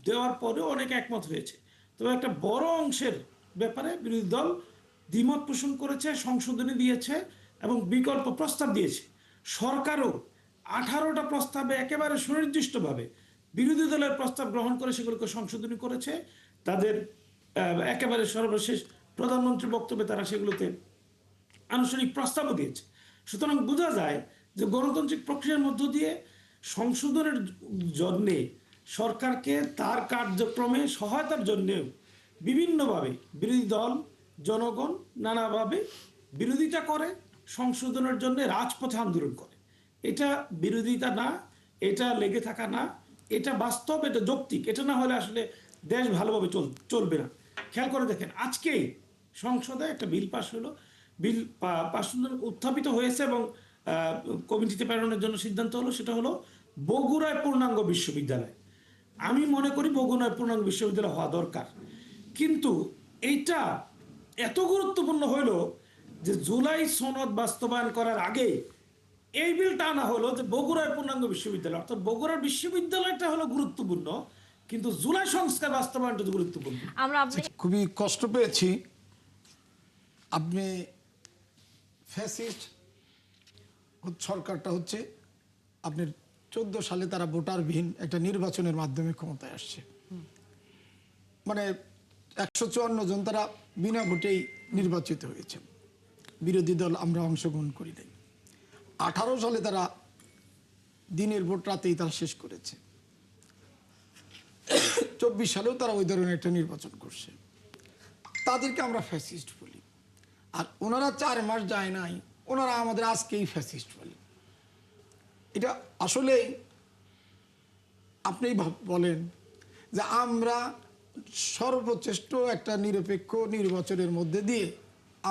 দেওয়ার পরেও অনেক একমত হয়েছে, তবে একটা বড় অংশের ব্যাপারে বিরোধী দল দ্বিমত পোষণ করেছে, সংশোধনী দিয়েছে এবং বিকল্প প্রস্তাব দিয়েছে। সরকারও 18টা প্রস্তাবে একেবারে সুনির্দিষ্টভাবে বিরোধী দলের প্রস্তাব গ্রহণ করে সেগুলোকে সংশোধনী করেছে। তাদের একেবারে সর্বশেষ প্রধানমন্ত্রী বক্তব্যে তারা সেগুলোতে আনুষ্ঠানিক প্রস্তাবও দিয়েছে। সুতরাং বোঝা যায় যে গণতান্ত্রিক প্রক্রিয়ার মধ্য দিয়ে সংশোধনের জন্যে সরকারকে তার কার্যক্রমে সহায়তার জন্যেও বিভিন্নভাবে বিরোধী দল, জনগণ নানাভাবে বিরোধিতা করে, সংশোধনের জন্য রাজপথে আন্দোলন করে। এটা বিরোধিতা না, এটা লেগে থাকা না, এটা বাস্তব, এটা যৌক্তিক। এটা না হলে আসলে দেশ ভালোভাবে চলবে না। খেয়াল করে দেখেন, আজকেই সংসদে একটা বিল পাস হলো, বিল পাস উত্থাপিত হয়েছে এবং কমিটিতে প্রেরণের জন্য সিদ্ধান্ত হলো, সেটা হলো বগুড়ায় পূর্ণাঙ্গ বিশ্ববিদ্যালয়। আমি মনে করি বগুড়ায় পূর্ণাঙ্গ বিশ্ববিদ্যালয় হওয়া দরকার, কিন্তু এইটা এত গুরুত্বপূর্ণ হইল যে জুলাই সনদ বাস্তবায়ন করার আগে এই বিলটা আনা হলো যে বগুড়ার পূর্ণাঙ্গ বিশ্ববিদ্যালয়, অর্থাৎ বগুড়ার বিশ্ববিদ্যালয়টা হলো গুরুত্বপূর্ণ, কিন্তু জুলাই সংস্কার বাস্তবায়নটা তো গুরুত্বপূর্ণ। আমরা আপনি খুবই কষ্ট পেয়েছি। আপনি ফ্যাসিস্ট সরকারটা হচ্ছে আপনার 14 সালে তারা ভোটারবিহীন একটা নির্বাচনের মাধ্যমে ক্ষমতায় আসছে। মানে 154 জন তারা বিনা ভোটেই নির্বাচিত হয়েছে, বিরোধী দল আমরা অংশগ্রহণ করি নাই। 18 সালে তারা দিনের ভোট রাতেই তারা শেষ করেছে। 24 সালেও তারা ওই ধরনের একটা নির্বাচন করছে। তাদেরকে আমরা ফ্যাসিস্ট বলি। আর ওনারা 4 মাস যায় নাই, ওনারা আমাদের আজকেই ফ্যাসিস্ট বলে। এটা আসলেই আপনি বলেন যে আমরা সর্বশ্রেষ্ঠ একটা নিরপেক্ষ নির্বাচনের মধ্যে দিয়ে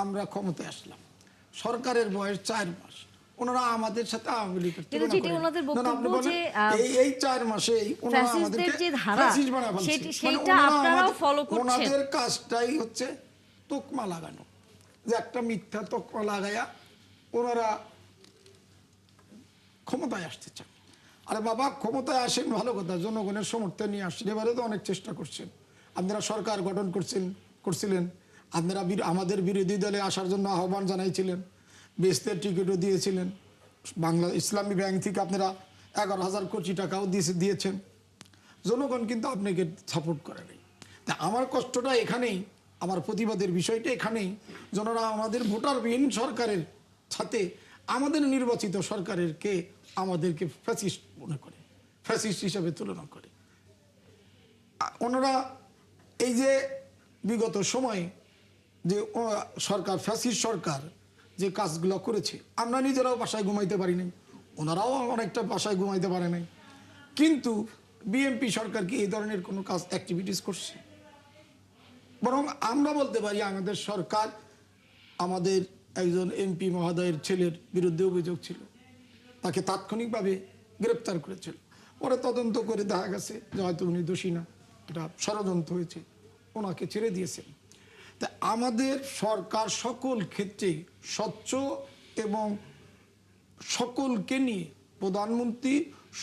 আমরা ক্ষমতায় আসলাম। সরকারের বয়স 4 মাস, ওনারা আমাদের সাথে আওয়ামী লীগের কিন্তু তুলনা যেটি করেন। ওনাদের না, না, আপনি বক্তব্য বলেন, যে এই 4 মাসেই ওনারা ফ্যাসিস্টদের আমাদেরকে যে ধারা, ফ্যাসিস্ট বানায় ফেলছে। সেইটা ওনারা আপনারাও আমাদের- ফলো করছেন। ওনাদের কাজটাই হচ্ছে তোকমা লাগানো, যে একটা মিথ্যা তোকমা লাগায়া ওনারা ক্ষমতায় আসতে চান। আরে বাবা, ক্ষমতায় আসেন ভালো কথা, জনগণের সমর্থন নিয়ে আসছেন। এবারে তো অনেক চেষ্টা করছেন, আপনারা সরকার গঠন করছিলেন, আপনারা আমাদের বিরোধী দলে আসার জন্য আহ্বান জানাইছিলেন, বেস্তের টিকিটও দিয়েছিলেন, বাংলা ইসলামী ব্যাংক থেকে আপনারা 11,000 কোটি টাকাও দিয়েছেন। জনগণ কিন্তু আপনাকে সাপোর্ট করে নাই। তা আমার কষ্টটা এখানেই, আমার প্রতিবাদের বিষয়টা এখানেই, যারা আমাদের ভোটারবিহীন সরকারের সাথে আমাদের নির্বাচিত সরকারেরকে আমাদেরকে ফ্যাসিস্ট মনে করে, ফ্যাসিস্ট হিসাবে তুলনা করে। ওনারা এই যে বিগত সময়ে যে সরকার, ফ্যাসিস্ট সরকার যে কাজগুলো করেছে, আমরা নিজেরাও বাসায় ঘুমাইতে পারি নাই, ওনারাও অনেকটা বাসায় ঘুমাইতে পারে নাই। কিন্তু বিএনপি সরকার কি এই ধরনের কোনো কাজ, অ্যাক্টিভিটিস করছে? বরং আমরা বলতে পারি আমাদের সরকার আমাদের একজন এমপি মহোদয়ের ছেলের বিরুদ্ধে অভিযোগ ছিল, তাকে তাৎক্ষণিকভাবে গ্রেপ্তার করেছিল। পরে তদন্ত করে দেখা গেছে যে হয়তো উনি দোষী না, এটা ষড়যন্ত্র হয়েছে, ওনাকে ছেড়ে দিয়েছেন। তা আমাদের সরকার সকল ক্ষেত্রেই স্বচ্ছ এবং সকলকে নিয়ে, প্রধানমন্ত্রী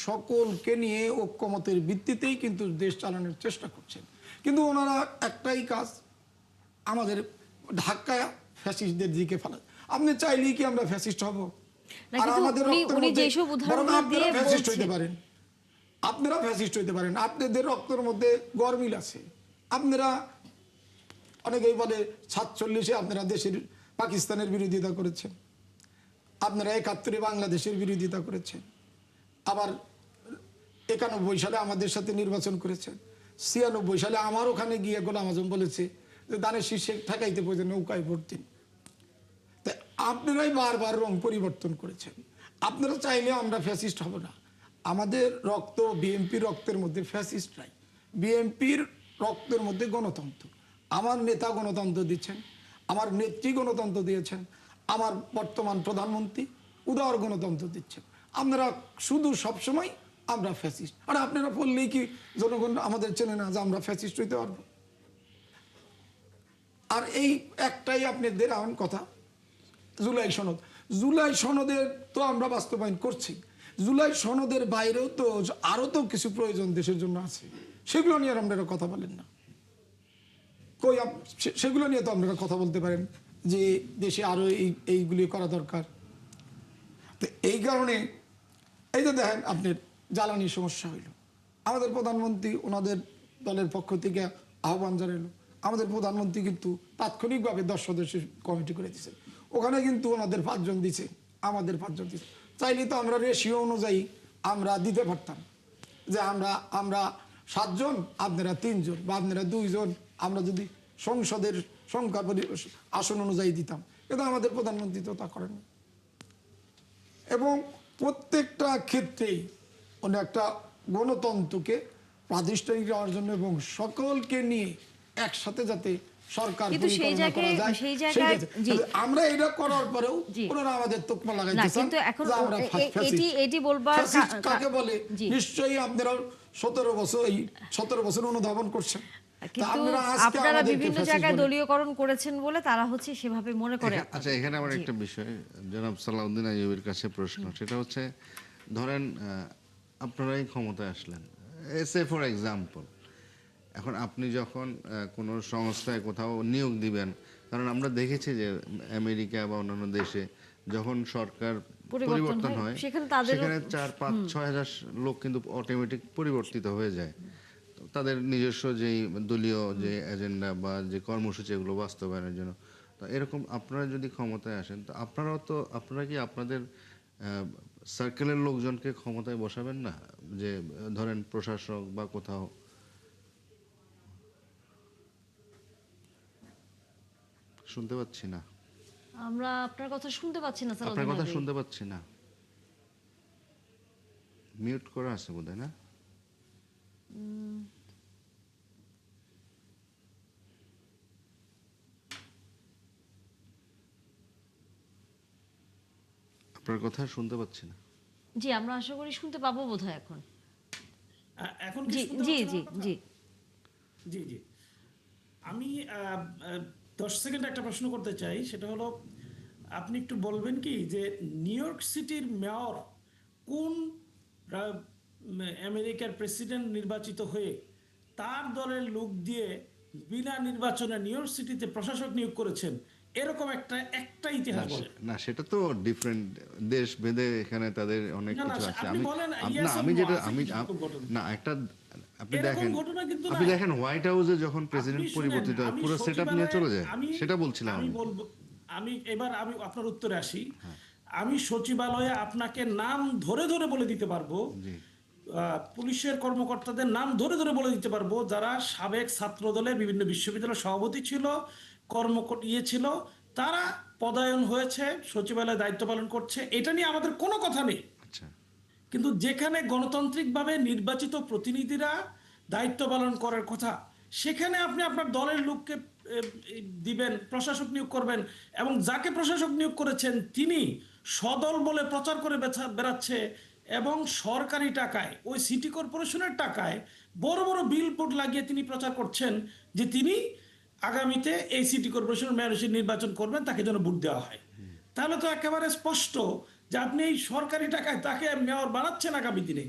সকলকে নিয়ে ঐক্যমতের ভিত্তিতেই কিন্তু দেশ চালানোর চেষ্টা করছেন। কিন্তু ওনারা একটাই কাজ, আমাদের ধাক্কায় ফ্যাসিস্টদের দিকে ফেলা। আপনি চাইলেই কি আমরা ফ্যাসিস্ট হব? না, আর কিন্তু আমাদের রক্তের উনি মধ্যে যেসব বরং উদাহরণগুলো আপনারা দিয়ে ফ্যাসিস্ট হইতে বলছেন, পারেন, আপনারা ফ্যাসিস্ট হইতে পারেন। আপনাদের রক্তের মধ্যে গরমিল আছে। আপনারা অনেকেই বলে 47-এ আপনারা দেশের পাকিস্তানের বিরোধিতা করেছেন, আপনারা 71-এ বাংলাদেশের বিরোধিতা করেছেন, আবার 91 সালে আমাদের সাথে নির্বাচন করেছেন, 96 সালে আমার ওখানে গিয়ে গোলাম আজম বলেছে যে দানের শীর্ষে ঠেকাইতে প্রয়োজন নৌকায় ভোট দিন। তাই আপনারাই বারবার রং পরিবর্তন করেছেন। আপনারা চাইলে আমরা ফ্যাসিস্ট হব না। আমাদের রক্ত, বিএনপির রক্তের মধ্যে ফ্যাসিস্ট নাই, বিএনপির রক্তের মধ্যে গণতন্ত্র। আমার নেতা গণতন্ত্র দিচ্ছেন, আমার নেত্রী গণতন্ত্র দিয়েছেন, আমার বর্তমান প্রধানমন্ত্রী উদার গণতন্ত্র দিচ্ছেন। আপনারা শুধু সবসময় আমরা ফ্যাসিস্ট, আর আপনারা বললেই কি জনগণ আমাদের চেনে না যে আমরা ফ্যাসিস্ট হইতে পারবো? আর এই একটাই আপনাদের এখন কথা, জুলাই সনদ। জুলাই সনদের তো আমরা বাস্তবায়ন করছি, জুলাই সনদের বাইরেও তো আরো তো কিছু প্রয়োজন দেশের জন্য আছে, সেগুলো নিয়ে আপনারা কথা বলেন না। কই সেগুলো নিয়ে তো আপনারা কথা বলতে পারেন যে দেশে আরো এইগুলি করা দরকার। তো এই কারণে এই যে দেখেন আপনার জ্বালানি সমস্যা হইল, আমাদের প্রধানমন্ত্রী ওনাদের দলের পক্ষ থেকে আহ্বান জানাইল, আমাদের প্রধানমন্ত্রী কিন্তু তাৎক্ষণিকভাবে 10 সদস্যের কমিটি করে দিয়েছে। ওখানে কিন্তু ওনাদের 5 জন দিছে, আমাদের 5 জন দিছে। চাইলে তো আমরা রেশিও অনুযায়ী আমরা দিতে পারতাম, যে আমরা 7 জন আপনারা 3 জন বা আপনারা 2 জন, আমরা যদি সংসদের সংখ্যা আসন অনুযায়ী দিতাম, কিন্তু আমাদের প্রধানমন্ত্রী তো তা করেন না। এবং প্রত্যেকটা ক্ষেত্রেই উনি একটা গণতন্ত্রকে প্রাতিষ্ঠানিক হওয়ার জন্য এবং সকলকে নিয়ে একসাথে যাতে সরকার কিন্তু সেই পরিচালনা করা জায়গায়- যায়, সেই সেই জায়গায়- কাজে। জি। কিন্তু আমরা এটা করার পরেও জি। ওনারা আমাদের তোকমা না লাগাইতেছেন কিন্তু এখন যে আমরা এটি বলবার কাকে বলে। জি। নিশ্চয়ই আপনারা 17 বছর অনুধাবন করছেন। তা কিন্তু আপনারা আজকে আপনারা আমাদেরকে বিভিন্ন ফ্যাসিস্ট জায়গায় বলে। দলীয়করণ করেছেন বলে তারা হচ্ছে সেভাবে মনে করে আচ্ছা, এখানে আমার জি। একটা বিষয় জনাব সালাউদ্দিন আইয়ুবের কাছে প্রশ্ন, সেটা হচ্ছে ধরেন আপনারাই ক্ষমতায় আসলেন, এসে ফর এক্সাম্পল, এখন আপনি যখন কোনো সংস্থায় কোথাও নিয়োগ দিবেন, কারণ আমরা দেখেছি যে আমেরিকা বা অন্যান্য দেশে যখন সরকার পরিবর্তন হয় সেখানে তাদেরও- সেখানে 4-5-6 হাজার লোক কিন্তু অটোমেটিক পরিবর্তিত হয়ে যায়। তো তাদের নিজস্ব যেই দলীয় যে এজেন্ডা বা যে কর্মসূচি এগুলো বাস্তবায়নের জন্য। তো এরকম আপনারা যদি ক্ষমতায় আসেন, তো আপনারা কি আপনাদের সার্কেলের লোকজনকে ক্ষমতায় বসাবেন না? যে ধরেন প্রশাসক বা কোথাও। শুনতে পাচ্ছি না, আমরা আপনার কথা শুনতে পাচ্ছি না স্যার। আপনার কথা শুনতে পাচ্ছি না, মিউট করা আছে বোধহয়, না? আপনার কথা শুনতে পাচ্ছি না। জি, আমরা আশা করি শুনতে পাবো বোধহয় এখন। এখন কি জি শুনতে জি পাচ্ছেন জি আমার কথা? জি জি জি আমি 10 সেকেন্ড একটা প্রশ্ন করতে চাই, সেটা হলো আপনি একটু বলবেন কি যে নিউ ইয়র্ক সিটির মেয়র কোন আমেরিকার প্রেসিডেন্ট নির্বাচিত হয়ে তার দলের লোক দিয়ে বিনা নির্বাচনে নিউ ইয়র্ক সিটিতে প্রশাসক নিয়োগ করেছেন, এরকম একটা ইতিহাস বলেন। না, সেটা তো ডিফারেন্ট, দেশ ভেদে এখানে তাদের অনেক না, না, কিছু আছে। আপনি বলেন, yes or আমি no, যেটা আছে আমি কি এরকম ঘটনা? না, একটা আপনি এরকম দেখেন, ঘটনা কিন্তু আপনি নাই। দেখেন হোয়াইট হাউসে যখন প্রেসিডেন্ট আপনি শুনেন, পরিবর্তিত হয় আমি পুরো সেটআপ নিয়ে সচিবালয়ে- চলে যায়, আমি- সেটা বলছিলাম আমি আমি। বলবো, আমি আপনার উত্তরে আসি। আমি সচিবালয়ে আপনাকে নাম ধরে ধরে বলে দিতে পারবো, জি। পুলিশের কর্মকর্তাদের নাম ধরে ধরে বলে দিতে পারবো, যারা সাবেক ছাত্র দলে বিভিন্ন বিশ্ববিদ্যালয়ের সভাপতি ছিল, ছিল, তারা পদায়ন হয়েছে, সচিবালয়ে দায়িত্ব পালন করছে। এটা নিয়ে আমাদের কোনো কথা নেই। আচ্ছা, কিন্তু যেখানে গণতান্ত্রিকভাবে নির্বাচিত প্রতিনিধিরা দায়িত্ব পালন করার কথা, সেখানে আপনি আপনার দলের লোককে দিবেন, প্রশাসক নিয়োগ করবেন, এবং যাকে প্রশাসক নিয়োগ করেছেন তিনি সদল বলে প্রচার করে বেড়াচ্ছে, এবং সরকারি টাকায়, ওই সিটি কর্পোরেশনের টাকায় বড় বড় বিলবোর্ড লাগিয়ে তিনি প্রচার করছেন যে তিনি আগামীতে এই সিটি কর্পোরেশনের মেয়র হিসেবে নির্বাচন করবেন, তাকে যেন ভোট দেওয়া হয়। তাহলে তো একেবারে স্পষ্ট যে আপনি এই সরকারি টাকায় তাকে মেয়র বানাচ্ছেন আগামী দিনে।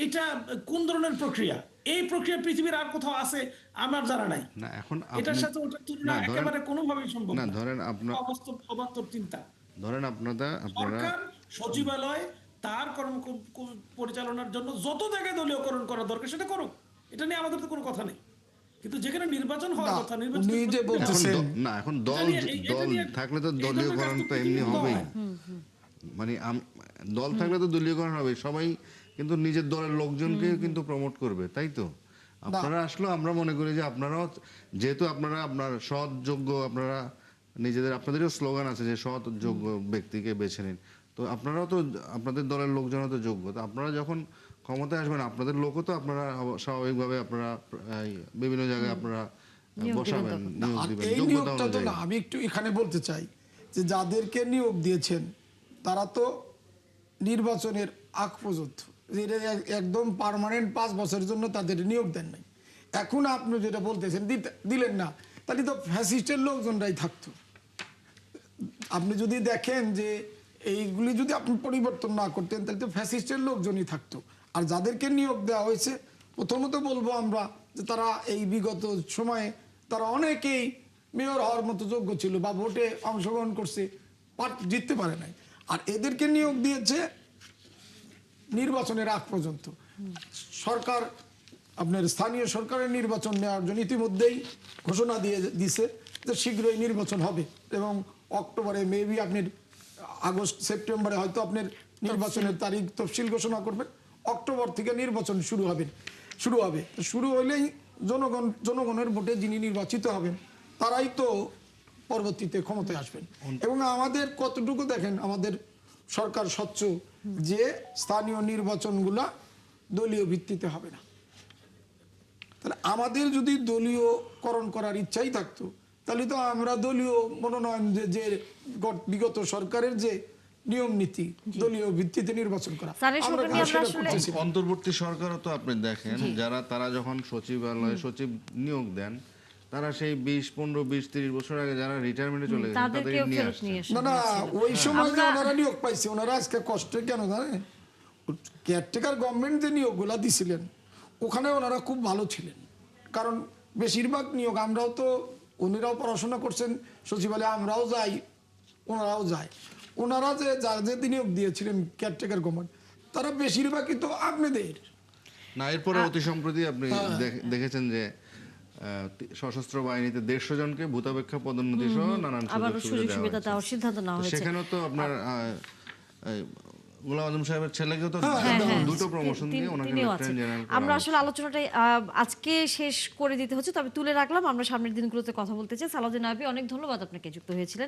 এটা কোন ধরনের প্রক্রিয়া? এই প্রক্রিয়া পৃথিবীর আর কোথাও আছে আমার জানা নাই। না এখন এটার আপনি সাথে ওটার তুলনা না, ধরেন- একেবারে কোনোভাবেই সম্ভব না, না। ধরেন আপনার অবাস্তব চিন্তা। ধরেন আপনারা সরকার সচিবালয় তার পরিচালনার জন্য যত জায়গায় দলীয়করণ করা দরকার সেটা করুক, এটা নিয়ে আমাদের তো কোনো কথা নেই। কিন্তু যেখানে নির্বাচন হওয়ার না, কথা, উনি যে নির্বাচন বলতেছেন- এখন দল এটা নিয়ে থাকলে তো এই ধরনের দলীয়করণ কাজ তো তো এমনি পৃথিবীতে হবেই। হয়। মানে দল থাকলে তো দলীয়করণ হবে, সবাই কিন্তু নিজের দলের লোকজনকে কিন্তু প্রমোট করবে, তাই তো? আপনারা আসলে আমরা মনে করি যে আপনারাও, যেহেতু আপনারা আপনার সৎ যোগ্য, আপনারা আপনাদেরও স্লোগান আছে যে সৎ যোগ্য ব্যক্তিকে বেছে নিন, তো আপনারাও তো আপনাদের দলের লোকজনও তো যোগ্য, তো আপনারা যখন ক্ষমতায় আসবেন আপনাদের লোকও তো আপনারা স্বাভাবিকভাবে আপনারা বিভিন্ন জায়গায় আপনারা বসাবেন, নিয়োগ আর দিবেন এই যোগ্যতা নিয়োগটা তো অনুযায়ী। না, আমি একটু এখানে বলতে চাই যে যাদেরকে নিয়োগ দিয়েছেন তারা তো নির্বাচনের আগ পর্যন্ত যেটা একদম পার্মানেন্ট 5 বছরের জন্য তাদের নিয়োগ দেন নাই। এখন আপনি যেটা বলতেছেন দিলেন না, তাহলে তো ফ্যাসিস্টের লোকজনরাই থাকতো। আপনি যদি দেখেন যে এইগুলি যদি আপনি পরিবর্তন না করতেন তাহলে তো ফ্যাসিস্টের লোকজনই থাকতো। আর যাদেরকে নিয়োগ দেওয়া হয়েছে, প্রথমত বলবো আমরা যে তারা এই বিগত সময়ে তারা অনেকেই মেয়র হওয়ার মতো যোগ্য ছিল বা ভোটে অংশগ্রহণ করছে, জিততে পারে নাই। আর এদেরকে নিয়োগ দিয়েছে নির্বাচনের আগ পর্যন্ত। সরকার আপনার স্থানীয় সরকারের নির্বাচন নেওয়ার জন্য ইতিমধ্যেই ঘোষণা দিছে যে শীঘ্রই নির্বাচন হবে, এবং অক্টোবরে মেবি আপনার আগস্ট সেপ্টেম্বরে হয়তো আপনার নির্বাচনের তারিখ তফসিল ঘোষণা করবেন, অক্টোবর থেকে নির্বাচন শুরু হবে। শুরু হবে। তো শুরু হইলেই জনগণের ভোটে যিনি নির্বাচিত হবেন তারাই তো পরবর্তীতে ক্ষমতায় আসবেন। এবং আমাদের কতটুকু দেখেন, আমাদের সরকার স্বচ্ছ যে স্থানীয় নির্বাচনগুলা দলীয় ভিত্তিতে হবে না। তাহলে আমাদের যদি দলীয়করণ করার ইচ্ছাই থাকতো, তাহলে তো আমরা দলীয় মনোনয়ন যে বিগত সরকারের যে নিয়ম নীতি, দলীয় ভিত্তিতে নির্বাচন করা, স্যারের আমরা সঙ্গে নিয়ে আমরা সেটা আসলে- করতেছি না। অন্তর্বর্তী সরকারও তো আপনি দেখেন তারা যখন সচিবালয়ে সচিব নিয়োগ দেন, তারা সেই 20-15-20-30 বছর আগে যারা রিটায়ারমেন্টে চলে গেছেন তাদেরকে তাদেরকেও নিয়ে ফেরত আসছেন। নিয়ে এসে না না, ওই সময় যে আমরা- ওনারা নিয়োগ পাইছে, ওনারা আজকে কষ্ট কেন জানেন? কেয়ারটেকার গভর্নমেন্ট যে নিয়োগগুলা দিছিলেন ওখানে ওনারা খুব ভালো ছিলেন। কারণ বেশিরভাগ নিয়োগ, আমরাও তো, উনিরাও পড়াশোনা করছেন সচিবালয়ে, আমরাও যাই, ওনারাও যায়। ওনারা যে যাদের নিয়োগ দিয়েছিলেন কেয়ারটেকার গভর্নমেন্ট, তারা বেশিরভাগই তো আপনাদের। না, এরপরে অতি সম্প্রতি আপনি দেখেছেন যে সশস্ত্র বাহিনীতে 150 জনকে ভূতাপেক্ষা পদোন্নতি সহ নানান আবার সুযোগ সুযোগ সুবিধা সুবিধা দেওয়া দেওয়ার হয়েছে। সিদ্ধান্ত নেওয়া তো হয়েছে। সেখানেও তো আপনার গোলাম আজম সাহেবের ছেলেকেও তো দুটো প্রমোশন দিয়ে ওনাকে তিনিও আছেন। লেফটেন্যান্ট জেনারেল আমরা আসলে আলোচনাটাই আজকে শেষ করে দিতে হচ্ছে, তবে তুলে রাখলাম, আমরা সামনের দিনগুলোতে কথা বলতে চাই। সালাউদ্দিন আইয়ুবী, অনেক ধন্যবাদ আপনাকে, যুক্ত হয়েছিলেন।